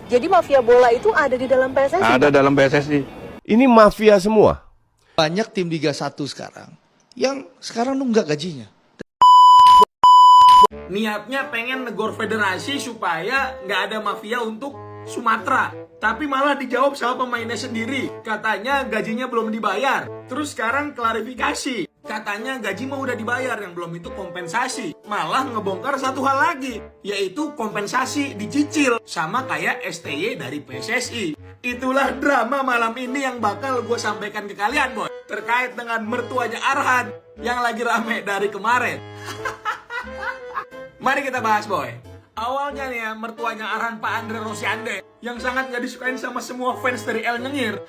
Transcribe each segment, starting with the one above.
Jadi mafia bola itu ada di dalam PSSI? Ada dalam PSSI. Ini mafia semua. Banyak tim Liga 1 sekarang yang sekarang nunggak gajinya. Niatnya pengen negor federasi supaya nggak ada mafia untuk Sumatera. Tapi malah dijawab sama pemainnya sendiri. Katanya gajinya belum dibayar. Terus sekarang klarifikasi. Katanya gaji mah udah dibayar, yang belum itu kompensasi. Malah ngebongkar satu hal lagi, yaitu kompensasi dicicil. Sama kayak STY dari PSSI. Itulah drama malam ini yang bakal gue sampaikan ke kalian, boy. Terkait dengan mertuanya Arhan yang lagi rame dari kemarin. Mari kita bahas, boy. Awalnya nih ya, mertuanya Arhan, Pak Andre Rosiade, yang sangat gak disukain sama semua fans dari El Nyengir.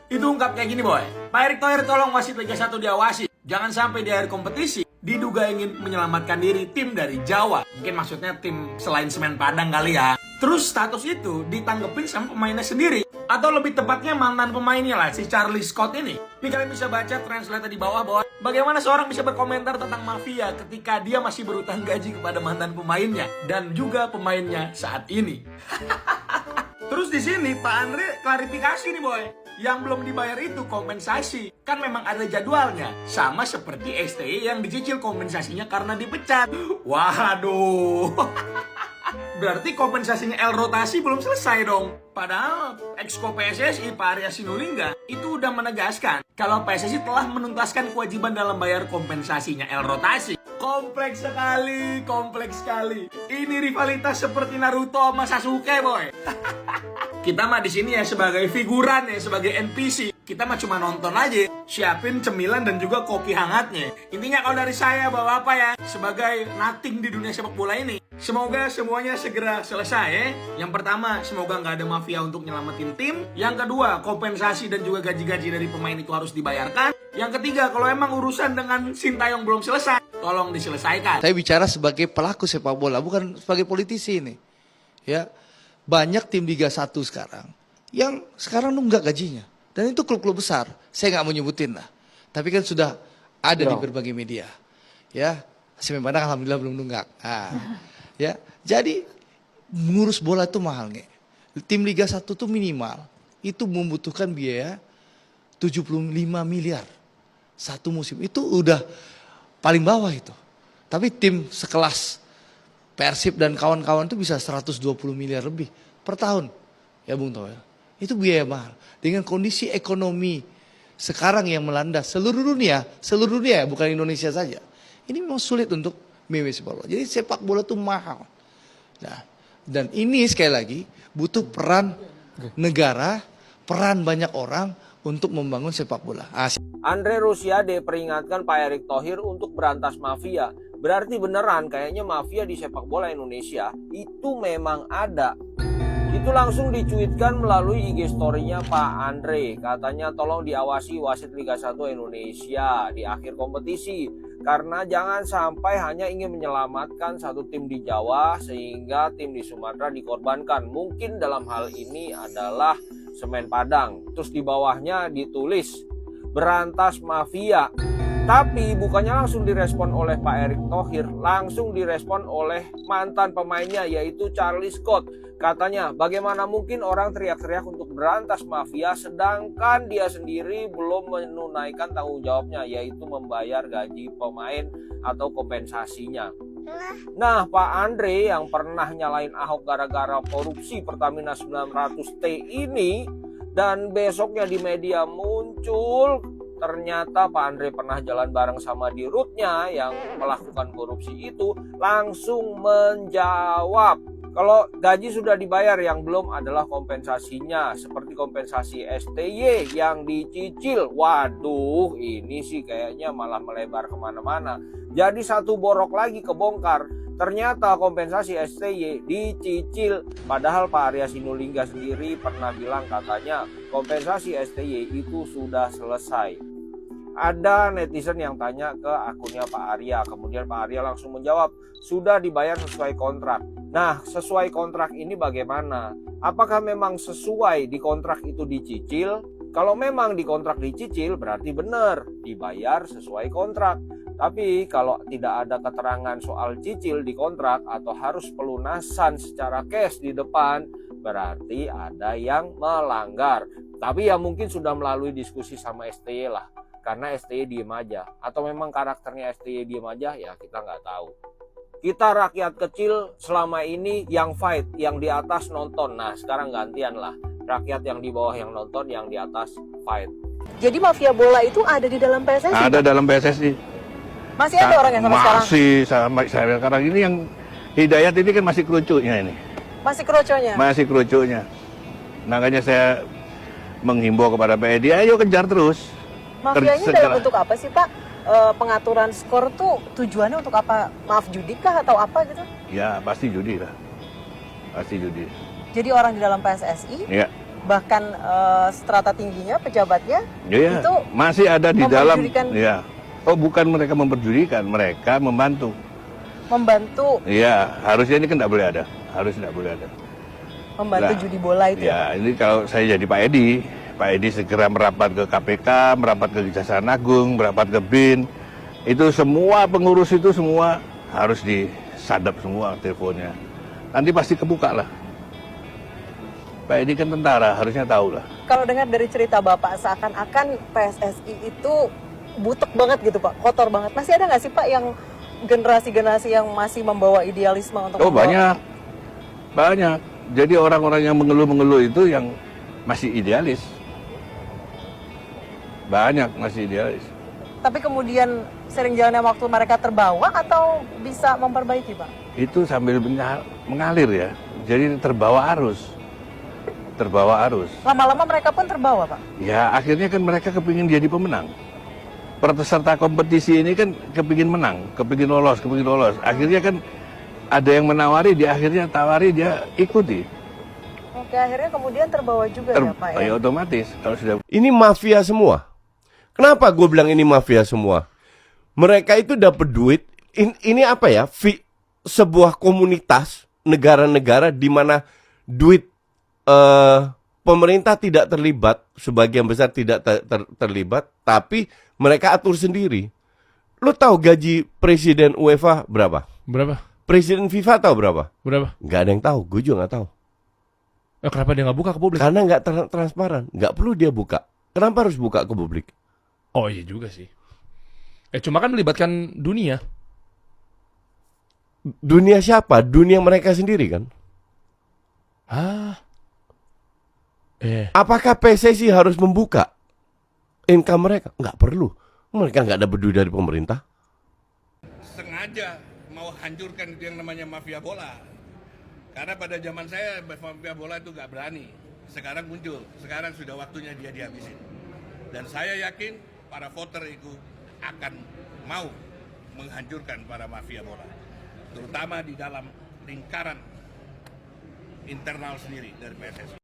Itu ungkap kayak gini, boy. Pak Erick Thohir tolong wasit Liga 1 diawasi. Jangan sampai di akhir kompetisi diduga ingin menyelamatkan diri tim dari Jawa. Mungkin maksudnya tim selain Semen Padang kali ya. Terus status itu ditanggepin sama pemainnya sendiri. Atau lebih tepatnya mantan pemainnya lah, si Charlie Scott ini. Ini kalian bisa baca translate di bawah bahwa bagaimana seorang bisa berkomentar tentang mafia ketika dia masih berutang gaji kepada mantan pemainnya dan juga pemainnya saat ini. Terus di sini Pak Andre klarifikasi nih, boy. Yang belum dibayar itu kompensasi. Kan memang ada jadwalnya. Sama seperti STY yang dicicil kompensasinya karena dipecat. Waduh. Berarti kompensasinya El Rotasi belum selesai dong. Padahal Exco PSSI Pak Arya Sinulinga itu udah menegaskan kalau PSSI telah menuntaskan kewajiban dalam bayar kompensasinya El Rotasi. Kompleks sekali, kompleks sekali. Ini rivalitas seperti Naruto sama Sasuke, boy. Kita mah di sini ya sebagai figuran ya, sebagai NPC. Kita mah cuma nonton aja, siapin cemilan dan juga kopi hangatnya. Intinya kalau dari saya bawa apa ya, sebagai nothing di dunia sepak bola ini, semoga semuanya segera selesai ya. Yang pertama, semoga nggak ada mafia untuk nyelamatin tim. Yang kedua, kompensasi dan juga gaji-gaji dari pemain itu harus dibayarkan. Yang ketiga, kalau emang urusan dengan Sintayong belum selesai, tolong diselesaikan. Saya bicara sebagai pelaku sepak bola, bukan sebagai politisi ini. Ya, banyak tim Liga 1 sekarang yang sekarang nunggak gajinya. Dan itu klub-klub besar. Saya nggak mau nyebutin lah. Tapi kan sudah ada di berbagai media. Ya, Semen Padang alhamdulillah belum nunggak. Ya, jadi mengurus bola itu mahal nge. Tim Liga 1 tuh minimal itu membutuhkan biaya 75 miliar satu musim. Itu udah paling bawah itu. Tapi tim sekelas Persib dan kawan-kawan itu bisa 120 miliar lebih per tahun. Ya Bung Toel. Itu biaya mahal. Dengan kondisi ekonomi sekarang yang melanda seluruh dunia bukan Indonesia saja. Ini memang sulit untuk memilih sepak bola. Jadi sepak bola itu mahal. Nah, dan ini sekali lagi butuh peran negara, peran banyak orang untuk membangun sepak bola. Andre Rosiade peringatkan Pak Erick Thohir untuk berantas mafia. Berarti beneran kayaknya mafia di sepak bola Indonesia itu memang ada. Itu langsung dicuitkan melalui IG story-nya Pak Andre. Katanya tolong diawasi wasit Liga 1 Indonesia di akhir kompetisi. Karena jangan sampai hanya ingin menyelamatkan satu tim di Jawa sehingga tim di Sumatera dikorbankan. Mungkin dalam hal ini adalah Semen Padang. Terus di bawahnya ditulis berantas mafia. Tapi bukannya langsung direspon oleh Pak Erick Thohir, langsung direspon oleh mantan pemainnya yaitu Charlie Scott. Katanya, bagaimana mungkin orang teriak-teriak untuk berantas mafia sedangkan dia sendiri belum menunaikan tanggung jawabnya yaitu membayar gaji pemain atau kompensasinya. Nah, Pak Andre yang pernah nyalain Ahok gara-gara korupsi Pertamina 900T ini dan besoknya di media muncul ternyata Pak Andre pernah jalan bareng sama dirutnya yang melakukan korupsi itu, langsung menjawab kalau gaji sudah dibayar, yang belum adalah kompensasinya seperti kompensasi STY yang dicicil. Waduh, ini sih kayaknya malah melebar kemana-mana. Jadi satu borok lagi kebongkar. Ternyata kompensasi STY dicicil. Padahal Pak Arya Sinulinga sendiri pernah bilang katanya kompensasi STY itu sudah selesai. Ada netizen yang tanya ke akunnya Pak Arya. Kemudian Pak Arya langsung menjawab, sudah dibayar sesuai kontrak. Nah, sesuai kontrak ini bagaimana? Apakah memang sesuai di kontrak itu dicicil? Kalau memang di kontrak dicicil berarti benar, dibayar sesuai kontrak. Tapi kalau tidak ada keterangan soal cicil di kontrak atau harus pelunasan secara cash di depan, berarti ada yang melanggar. Tapi ya mungkin sudah melalui diskusi sama STY lah, karena STY diem aja. Atau memang karakternya STY diem aja, ya kita nggak tahu. Kita rakyat kecil selama ini yang fight, yang di atas nonton. Nah sekarang gantian lah, rakyat yang di bawah yang nonton, yang di atas fight. Jadi mafia bola itu ada di dalam PSSI? Ada dalam PSSI. Masih ada orang yang sampai sekarang? Masih sampai sekarang ini yang Hidayat ini kan masih kerucuknya ini. Masih keroconya? Masih kerucuknya. Makanya saya menghimbau kepada Pak Edi, ayo kejar terus. Mafianya dalam bentuk apa sih Pak? Pengaturan skor tuh tujuannya untuk apa? Maaf, judi kah atau apa gitu? Ya pasti judi lah. Pasti judi. Jadi orang di dalam PSSI, Ya. bahkan strata tingginya, pejabatnya, Ya, itu masih ada di dalam. memperjudikan- Ya. Oh bukan mereka memperjudikan, mereka membantu. membantu Harusnya ini kan tidak boleh ada. Harus tidak boleh ada. membantu Nah, judi bola itu. Ya, ini kalau saya jadi Pak Edi segera merapat ke KPK, merapat ke Kejaksaan Agung, merapat ke BIN. Itu semua pengurus itu semua harus disadap semua teleponnya. Nanti pasti kebuka lah. Pak Edi kan tentara, harusnya tahu lah. Kalau dengar dari cerita Bapak, seakan-akan PSSI itu butek banget gitu Pak, kotor banget. Masih ada nggak sih Pak yang generasi-generasi yang masih membawa idealisme untuk Oh membawa- banyak. Jadi orang-orang yang mengeluh-mengeluh itu yang masih idealis. Banyak masih idealis. Tapi kemudian sering jalannya waktu mereka terbawa atau bisa memperbaiki Pak? Itu sambil mengalir ya. Jadi terbawa arus. Lama-lama mereka pun terbawa Pak? Ya akhirnya kan mereka kepingin jadi pemenang. Peserta kompetisi ini kan kepingin menang, kepingin lolos. Akhirnya kan ada yang menawari, dia akhirnya tawari, dia ikuti. Oke, akhirnya kemudian terbawa juga ya Pak ya? Ya otomatis kalau sudah. Ini mafia semua. Kenapa gue bilang ini mafia semua? Mereka itu dapat duit. Ini apa ya? Sebuah komunitas negara-negara di mana duit pemerintah tidak terlibat, sebagian besar tidak terlibat, tapi mereka atur sendiri. Lo tahu gaji presiden UEFA berapa? Berapa? Presiden FIFA tahu berapa? Berapa? Nggak ada yang tahu, gue juga nggak tahu. Kenapa dia nggak buka ke publik? Karena nggak transparan, nggak perlu dia buka. Kenapa harus buka ke publik? Oh iya juga sih. Cuma kan melibatkan dunia. Dunia siapa? Dunia mereka sendiri kan? Apakah PSSI harus membuka income mereka? Nggak perlu. Mereka nggak ada duit dari pemerintah. Sengaja mau hancurkan itu yang namanya mafia bola. Karena pada zaman saya mafia bola itu nggak berani. Sekarang muncul. Sekarang sudah waktunya dia dihabisin. Dan saya yakin para voter itu akan mau menghancurkan para mafia bola. Terutama di dalam lingkaran internal sendiri dari PSSI.